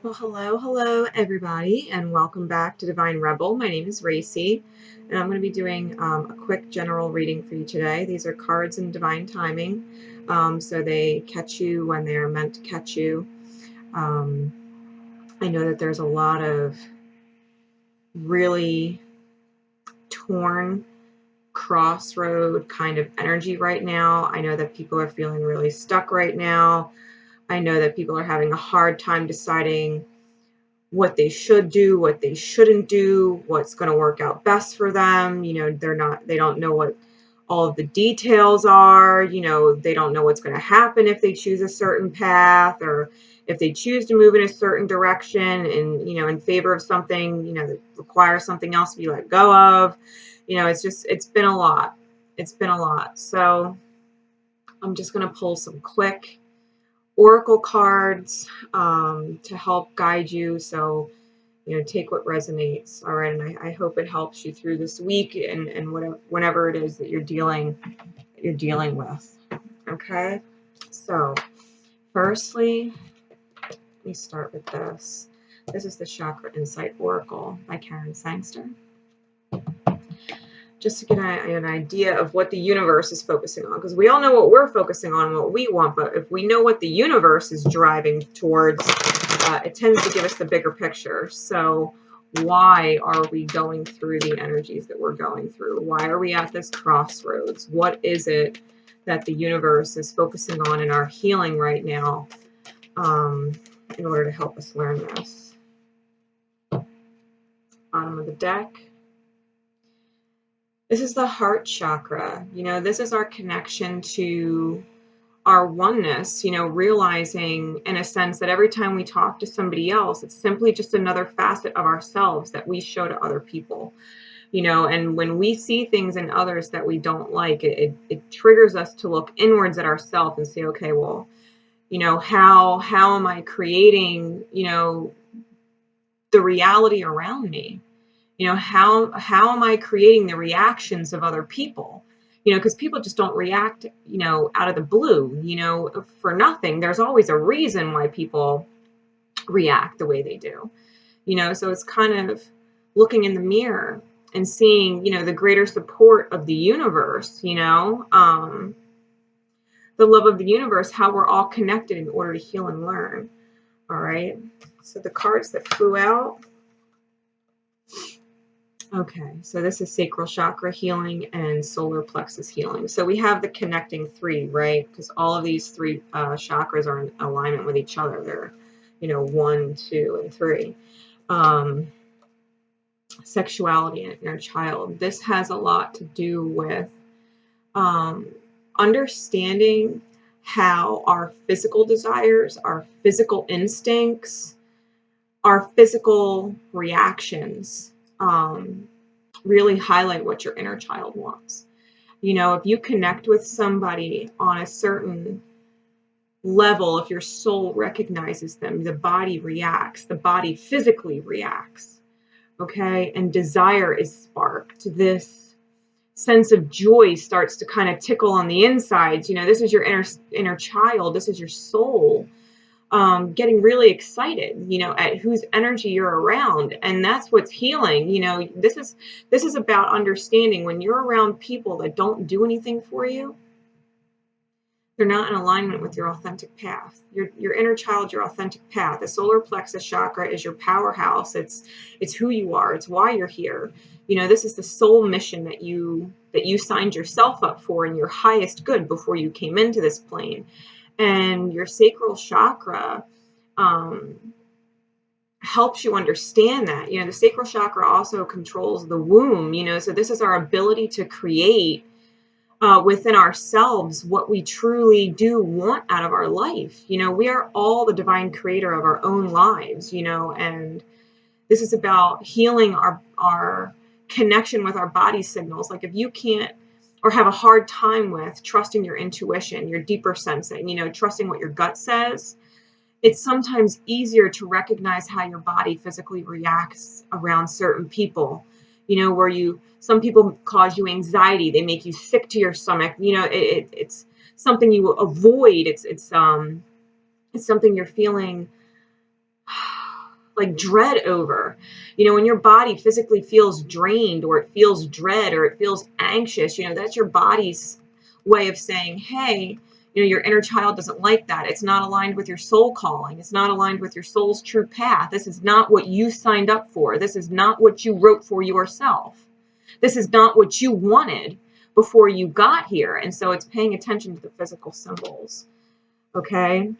Well, hello, everybody, and welcome back to Divine Rebel. My name is Racy, and I'm going to be doing a quick general reading for you today. These are cards in divine timing, so they catch you when they're meant to catch you. I know that there's a lot of really torn, crossroad kind of energy right now. I know that people are feeling really stuck right now. I know that people are having a hard time deciding what they should do, what they shouldn't do, what's going to work out best for them. They don't know what all of the details are. They don't know what's going to happen if they choose a certain path, or if they choose to move in a certain direction and, in favor of something, that requires something else to be let go of. It's been a lot. It's been a lot. So I'm just going to pull some quick oracle cards to help guide you. So take what resonates. All right. And I hope it helps you through this week and whenever it is that you're dealing with. Okay. So firstly, let me start with this. This is the Chakra Insight Oracle by Karen Sangster. Just to get an idea of what the universe is focusing on, because we all know what we're focusing on and what we want, but if we know what the universe is driving towards, it tends to give us the bigger picture. So why are we going through the energies that we're going through? Why are we at this crossroads? What is it that the universe is focusing on in our healing right now, in order to help us learn this? Bottom of the deck. This is the heart chakra. This is our connection to our oneness, realizing in a sense that every time we talk to somebody else, it's simply just another facet of ourselves that we show to other people. And when we see things in others that we don't like, it triggers us to look inwards at ourselves and say, okay, well, how am I creating, the reality around me? How am I creating the reactions of other people? Because people just don't react, out of the blue, for nothing. There's always a reason why people react the way they do, so it's kind of looking in the mirror and seeing, the greater support of the universe, the love of the universe, how we're all connected in order to heal and learn. All right. So the cards that flew out. Okay, so this is sacral chakra healing and solar plexus healing. So we have the connecting three, right? Because all of these three chakras are in alignment with each other. They're, 1, 2, and 3. Sexuality and inner child. This has a lot to do with understanding how our physical desires, our physical instincts, our physical reactions really highlight what your inner child wants. If you connect with somebody on a certain level, if your soul recognizes them, the body reacts, the body physically reacts, okay? And desire is sparked. This sense of joy starts to kind of tickle on the insides. This is your inner child. This is your soul. Getting really excited, at whose energy you're around. And that's what's healing. This is about understanding when you're around people that don't do anything for you, they're not in alignment with your authentic path. Your inner child, your authentic path. The solar plexus chakra is your powerhouse. It's who you are. It's why you're here. This is the soul mission that you signed yourself up for in your highest good before you came into this plane. And your sacral chakra helps you understand that. The sacral chakra also controls the womb, so this is our ability to create within ourselves what we truly do want out of our life. We are all the divine creator of our own lives, and this is about healing our connection with our body signals. Like if you can't or have a hard time with trusting your intuition, your deeper sensing, trusting what your gut says, it's sometimes easier to recognize how your body physically reacts around certain people, where some people cause you anxiety, they make you sick to your stomach, it's something you avoid, it's something you're feeling like dread over. You know, when your body physically feels drained, or it feels dread, or it feels anxious, you know, that's your body's way of saying, hey, you know, your inner child doesn't like that. It's not aligned with your soul calling. It's not aligned with your soul's true path. This is not what you signed up for. This is not what you wrote for yourself. This is not what you wanted before you got here. And so it's paying attention to the physical symbols. Okay.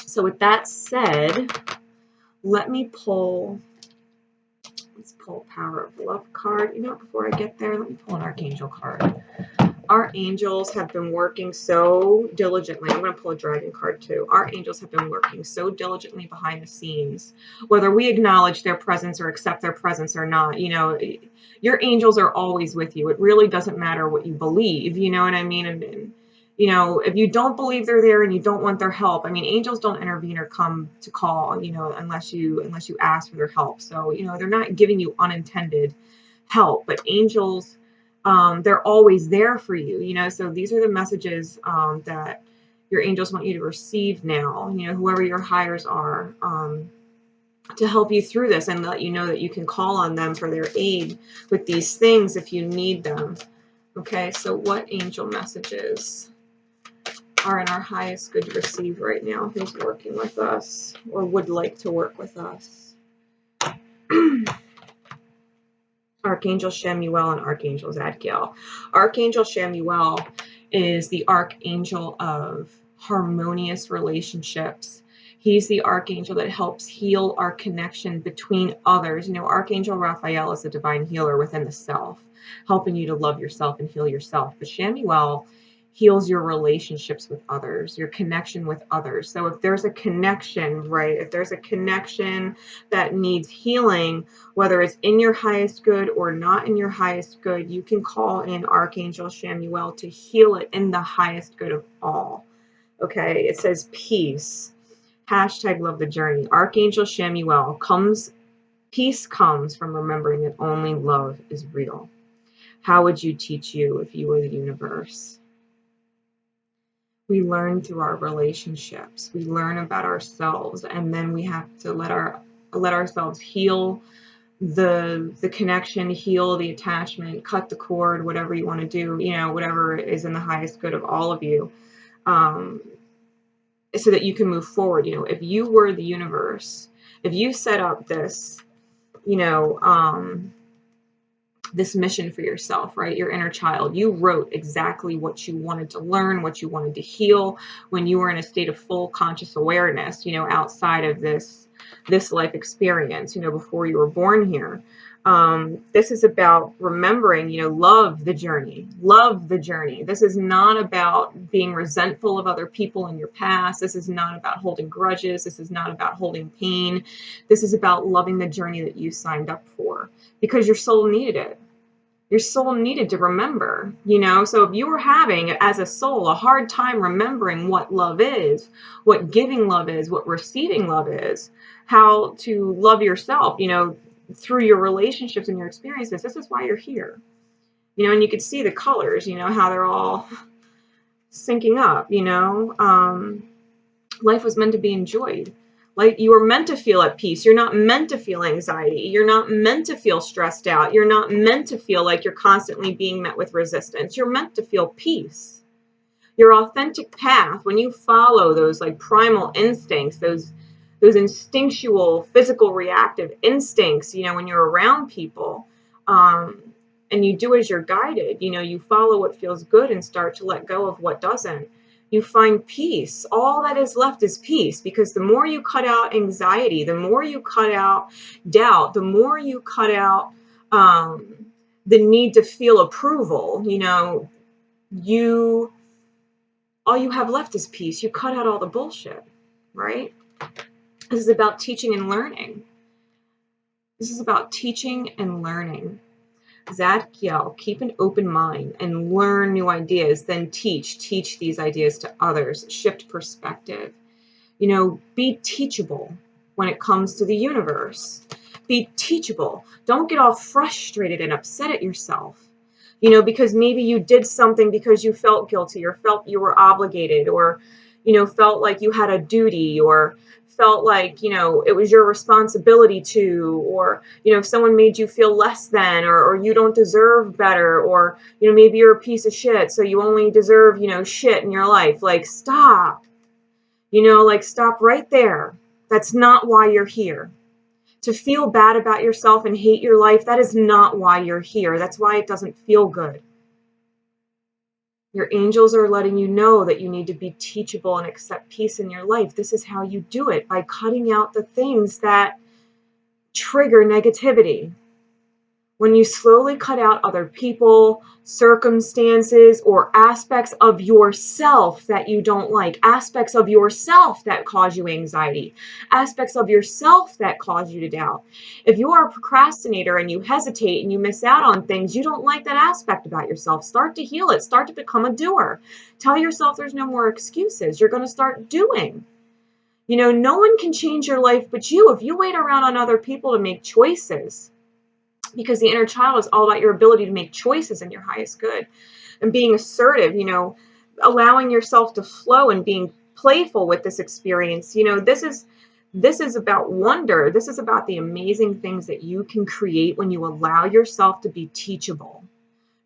So with that said, let's pull Power of Love card. You know, before I get there, let me pull an Archangel card. Our angels have been working so diligently. I'm going to pull a dragon card too. Our angels have been working so diligently behind the scenes, whether we acknowledge their presence or accept their presence or not. You know, your angels are always with you. It really doesn't matter what you believe. You know what I mean? And you know, if you don't believe they're there and you don't want their help, I mean, angels don't intervene or come to call, you know, unless you ask for their help. So, you know, they're not giving you unintended help, but angels, they're always there for you, you know. So these are the messages that your angels want you to receive now, you know, whoever your higher are, to help you through this and let you know that you can call on them for their aid with these things if you need them. Okay, so what angel messages are in our highest good to receive right now? Who's working with us or would like to work with us? Archangel Shemuel and Archangel Zadkiel. Archangel Shemuel is the archangel of harmonious relationships. He's the archangel that helps heal our connection between others. You know, Archangel Raphael is a divine healer within the self, helping you to love yourself and heal yourself. But Shemuel heals your relationships with others, your connection with others. So if there's a connection, right, if there's a connection that needs healing, whether it's in your highest good or not in your highest good, you can call in Archangel Shemuel to heal it in the highest good of all. Okay, it says peace. Hashtag love the journey. Archangel Shemuel comes, peace comes from remembering that only love is real. How would you teach you if you were the universe? We learn through our relationships. We learn about ourselves, and then we have to let ourselves heal the connection, heal the attachment, cut the cord, whatever you want to do, you know, whatever is in the highest good of all of you, so that you can move forward. You know, if you were the universe, if you set up this, you know, this mission for yourself, right? Your inner child. You wrote exactly what you wanted to learn, what you wanted to heal when you were in a state of full conscious awareness, you know, outside of this life experience, you know, before you were born here. This is about remembering, you know, love the journey. Love the journey. This is not about being resentful of other people in your past. This is not about holding grudges. This is not about holding pain. This is about loving the journey that you signed up for, because your soul needed it. Your soul needed to remember, you know. So if you were having, as a soul, a hard time remembering what love is, what giving love is, what receiving love is, how to love yourself, you know, through your relationships and your experiences, this is why you're here. You know, and you could see the colors, you know, how they're all syncing up, you know. Life was meant to be enjoyed. Like, you were meant to feel at peace. You're not meant to feel anxiety. You're not meant to feel stressed out. You're not meant to feel like you're constantly being met with resistance. You're meant to feel peace. Your authentic path, when you follow those like primal instincts, those instinctual, physical, reactive instincts, you know, when you're around people, and you do as you're guided, you know, you follow what feels good and start to let go of what doesn't. You find peace. All that is left is peace, because the more you cut out anxiety, the more you cut out doubt, the more you cut out the need to feel approval, you know, all you have left is peace. You cut out all the bullshit, right? This is about teaching and learning. This is about teaching and learning. Zadkiel, keep an open mind and learn new ideas, then teach these ideas to others, shift perspective. You know, be teachable when it comes to the universe. Be teachable. Don't get all frustrated and upset at yourself, you know, because maybe you did something because you felt guilty or felt you were obligated, or, felt like you had a duty, or felt like, it was your responsibility to, or, if someone made you feel less than, or you don't deserve better, or, maybe you're a piece of shit, so you only deserve, shit in your life. Like, stop, stop right there. That's not why you're here. To feel bad about yourself and hate your life, that is not why you're here. That's why it doesn't feel good. Your angels are letting you know that you need to be teachable and accept peace in your life. This is how you do it, by cutting out the things that trigger negativity. When you slowly cut out other people, circumstances, or aspects of yourself that you don't like, aspects of yourself that cause you anxiety, aspects of yourself that cause you to doubt. If you are a procrastinator and you hesitate and you miss out on things, you don't like that aspect about yourself. Start to heal it. Start to become a doer. Tell yourself there's no more excuses. You're going to start doing. No one can change your life but you. If you wait around on other people to make choices, because the inner child is all about your ability to make choices in your highest good, and being assertive, allowing yourself to flow and being playful with this experience. This is about wonder. This is about the amazing things that you can create when you allow yourself to be teachable.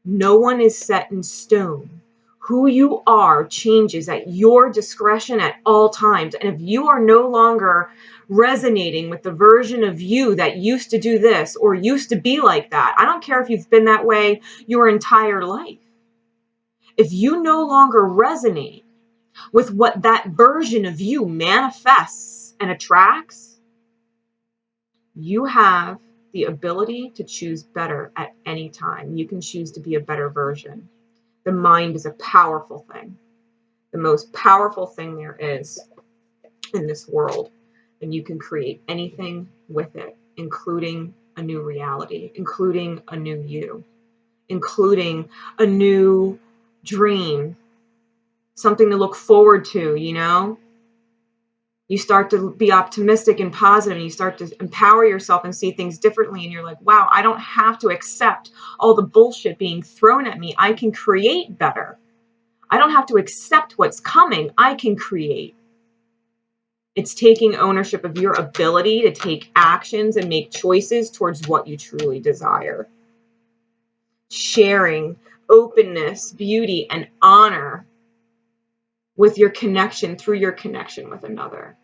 No one is set in stone. Who you are changes at your discretion at all times. And if you are no longer resonating with the version of you that used to do this or used to be like that, I don't care if you've been that way your entire life. If you no longer resonate with what that version of you manifests and attracts, you have the ability to choose better at any time. You can choose to be a better version. The mind is a powerful thing, the most powerful thing there is in this world. And you can create anything with it, including a new reality, including a new you, including a new dream, something to look forward to, You start to be optimistic and positive, and you start to empower yourself and see things differently. And you're like, wow, I don't have to accept all the bullshit being thrown at me. I can create better. I don't have to accept what's coming. I can create. It's taking ownership of your ability to take actions and make choices towards what you truly desire. Sharing openness, beauty, and honor with your connection, through your connection with another.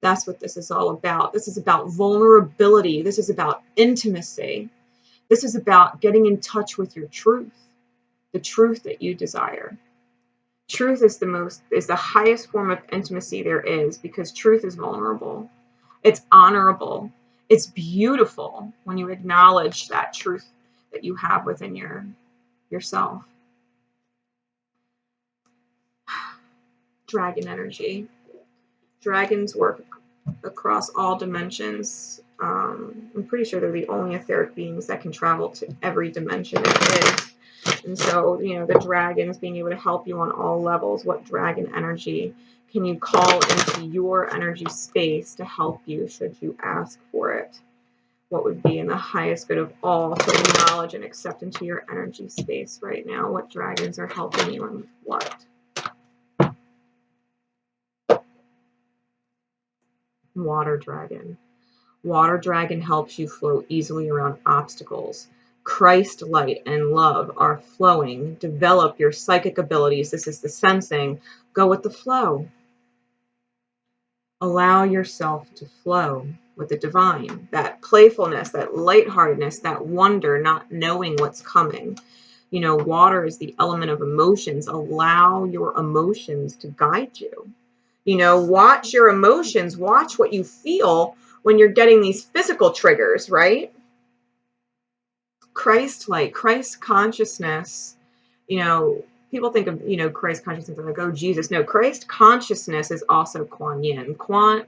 That's what this is all about. This is about vulnerability. This is about intimacy. This is about getting in touch with your truth, the truth that you desire. Truth is the highest form of intimacy there is, because truth is vulnerable. It's honorable. It's beautiful when you acknowledge that truth that you have within yourself. Dragon energy. Dragons work across all dimensions. I'm pretty sure they're the only etheric beings that can travel to every dimension there is. And so, the dragons being able to help you on all levels. What dragon energy can you call into your energy space to help you, should you ask for it? What would be in the highest good of all to acknowledge and accept into your energy space right now? What dragons are helping you and what? Water dragon. Water dragon helps you flow easily around obstacles. Christ light and love are flowing. Develop your psychic abilities. This is the sensing. Go with the flow. Allow yourself to flow with the divine. That playfulness, that lightheartedness, that wonder, not knowing what's coming. Water is the element of emotions. Allow your emotions to guide you. Watch your emotions. Watch what you feel when you're getting these physical triggers, right? Christ light, Christ consciousness, people think of, Christ consciousness like, oh, Jesus. No, Christ consciousness is also Kuan Yin. Kuan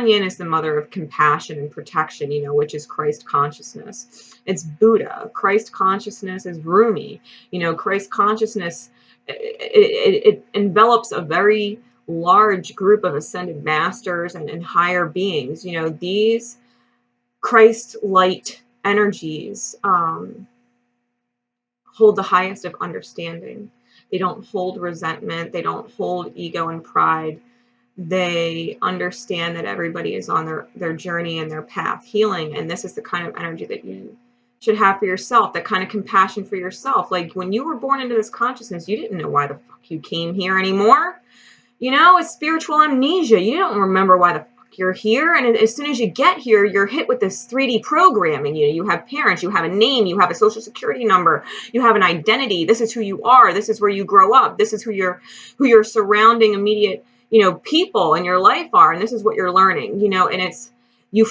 Yin is the mother of compassion and protection, which is Christ consciousness. It's Buddha. Christ consciousness is Rumi. Christ consciousness, it envelops a very large group of ascended masters and higher beings. These Christ light energies hold the highest of understanding. They don't hold resentment. They don't hold ego and pride. They understand that everybody is on their journey and their path healing. And this is the kind of energy that you should have for yourself, that kind of compassion for yourself. Like when you were born into this consciousness, you didn't know why the fuck you came here anymore. You know, it's spiritual amnesia. You don't remember why the fuck you're here. And as soon as you get here, you're hit with this 3D programming. You have parents, you have a name, you have a social security number, you have an identity. This is who you are. This is where you grow up. This is who your surrounding immediate, people in your life are. And this is what you're learning, and you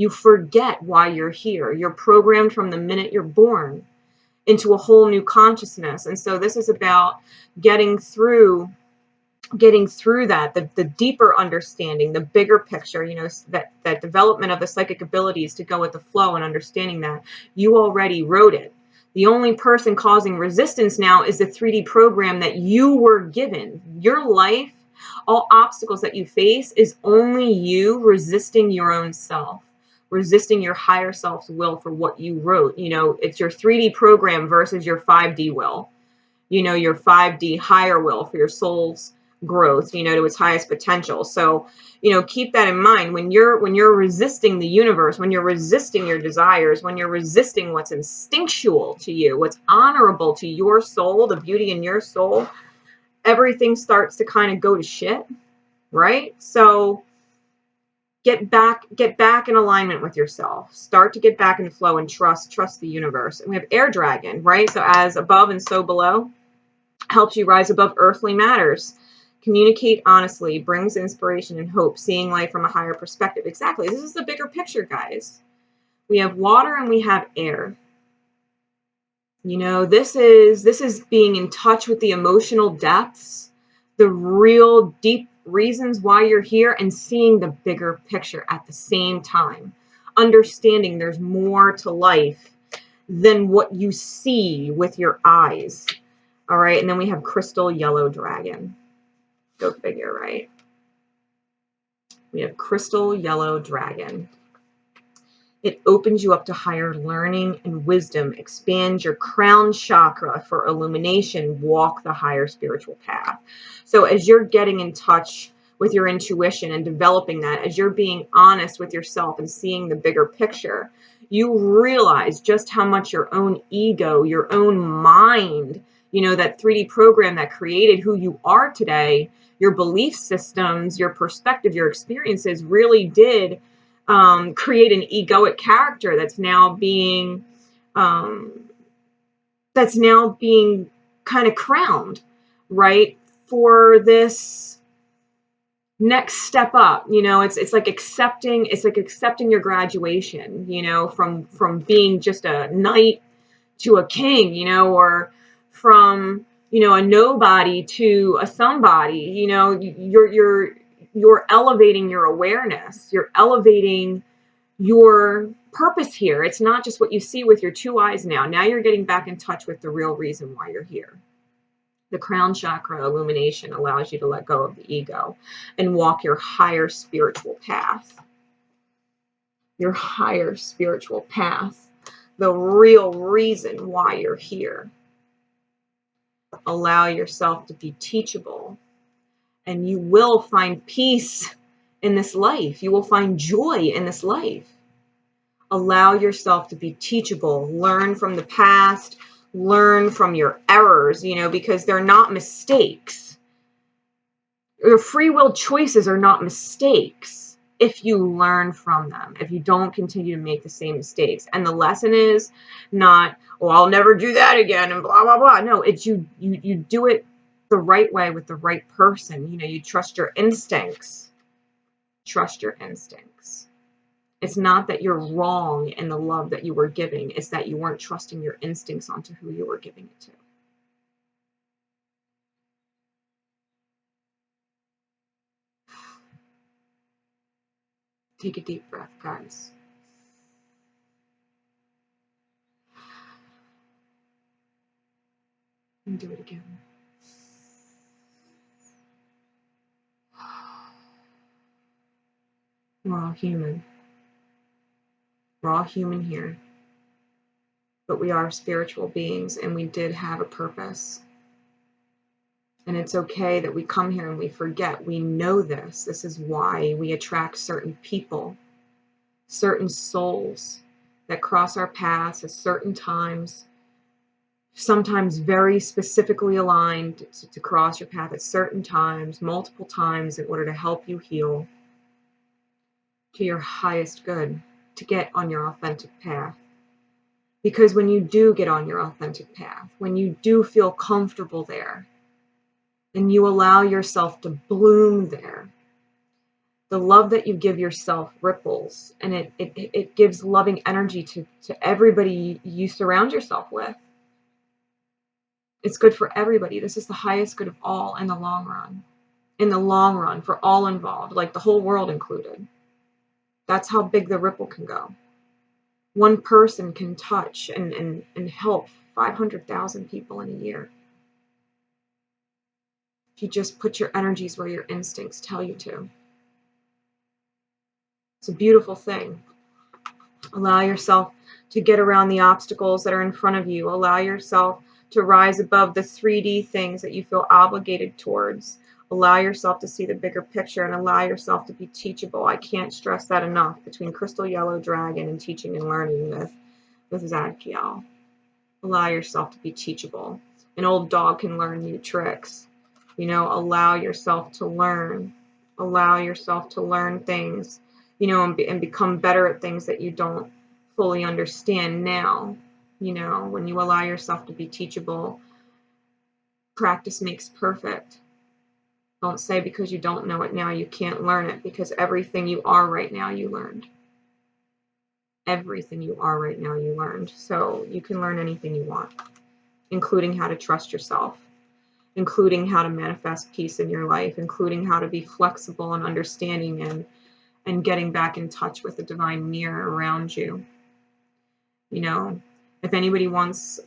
forget why you're here. You're programmed from the minute you're born into a whole new consciousness. And so this is about getting through that, the deeper understanding, the bigger picture, that development of the psychic abilities to go with the flow, and understanding that you already wrote it. The only person causing resistance now is the 3D program that you were given. Your life, all obstacles that you face, is only you resisting your own self, resisting your higher self's will for what you wrote. It's your 3D program versus your 5D will, your 5D higher will for your soul's growth, to its highest potential. So, keep that in mind when you're resisting the universe, when you're resisting your desires, when you're resisting what's instinctual to you, what's honorable to your soul, the beauty in your soul, everything starts to kind of go to shit, right? So get back in alignment with yourself. Start to get back in flow and trust the universe. And we have air dragon, right? So as above and so below, helps you rise above earthly matters. Communicate honestly, brings inspiration and hope, seeing life from a higher perspective. Exactly. This is the bigger picture, guys. We have water and we have air. This is being in touch with the emotional depths, the real deep reasons why you're here, and seeing the bigger picture at the same time. Understanding there's more to life than what you see with your eyes. All right. And then we have crystal yellow dragon. Go figure, right? We have crystal yellow dragon. It opens you up to higher learning and wisdom, expands your crown chakra for illumination, walk the higher spiritual path. So as you're getting in touch with your intuition and developing that, as you're being honest with yourself and seeing the bigger picture, you realize just how much your own ego, your own mind, that 3D program that created who you are today, your belief systems, your perspective, your experiences really did create an egoic character that's now being kind of crowned, right, for this next step up. It's like accepting your graduation, from being just a knight to a king, or from a nobody to a somebody. You're elevating your awareness. You're elevating your purpose here. It's not just what you see with your two eyes now. Now you're getting back in touch with the real reason why you're here. The crown chakra illumination allows you to let go of the ego and walk your higher spiritual path. Your higher spiritual path. The real reason why you're here. Allow yourself to be teachable, and you will find peace in this life. You will find joy in this life. Allow yourself to be teachable. Learn from the past. Learn from your errors, because they're not mistakes. Your free will choices are not mistakes if you learn from them, if you don't continue to make the same mistakes. And the lesson is not, oh, I'll never do that again and blah, blah, blah. No, it's you do it the right way with the right person. You trust your instincts. Trust your instincts. It's not that you're wrong in the love that you were giving. It's that you weren't trusting your instincts onto who you were giving it to. Take a deep breath, guys. And do it again. We're all human. We're all human here. but we are spiritual beings and we did have a purpose. And it's okay that we come here and we forget. We know this. This is why we attract certain people, certain souls that cross our paths at certain times, sometimes very specifically aligned to cross your path at certain times, multiple times, in order to help you heal to your highest good, to get on your authentic path. Because when you do get on your authentic path, when you do feel comfortable there, and you allow yourself to bloom there, the love that you give yourself ripples, and it gives loving energy to everybody you surround yourself with. It's good for everybody. This is the highest good of all in the long run. In the long run, for all involved, like the whole world included. That's how big the ripple can go. One person can touch and help 500,000 people in a year. If you just put your energies where your instincts tell you to. It's a beautiful thing. Allow yourself to get around the obstacles that are in front of you. Allow yourself to rise above the 3D things that you feel obligated towards. Allow yourself to see the bigger picture and allow yourself to be teachable. I can't stress that enough. Between Crystal Yellow Dragon and teaching and learning with Zadkiel. Allow yourself to be teachable. An old dog can learn new tricks. Allow yourself to learn. Allow yourself to learn things, and become better at things that you don't fully understand now. When you allow yourself to be teachable, practice makes perfect. Don't say because you don't know it now, you can't learn it, because everything you are right now, you learned. Everything you are right now, you learned. So you can learn anything you want, including how to trust yourself, including how to manifest peace in your life, including how to be flexible and understanding and getting back in touch with the divine mirror around you. If anybody wants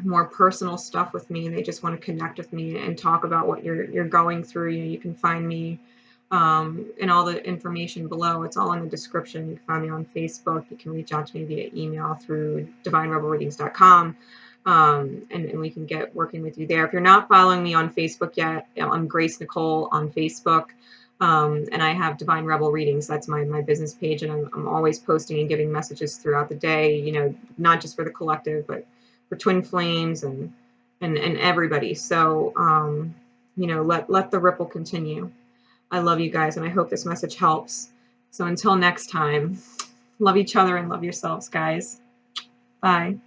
more personal stuff with me and they just want to connect with me and talk about what you're going through, you can find me and all the information below. It's all in the description. You can find me on Facebook. You can reach out to me via email through divinerebelreadings.com. And we can get working with you there. If you're not following me on Facebook yet, I'm Grace Nicole on Facebook. And I have Divine Rebel Readings. That's my business page. And I'm always posting and giving messages throughout the day, not just for the collective, but for Twin Flames and everybody. So, let the ripple continue. I love you guys, and I hope this message helps. So until next time, love each other and love yourselves, guys. Bye.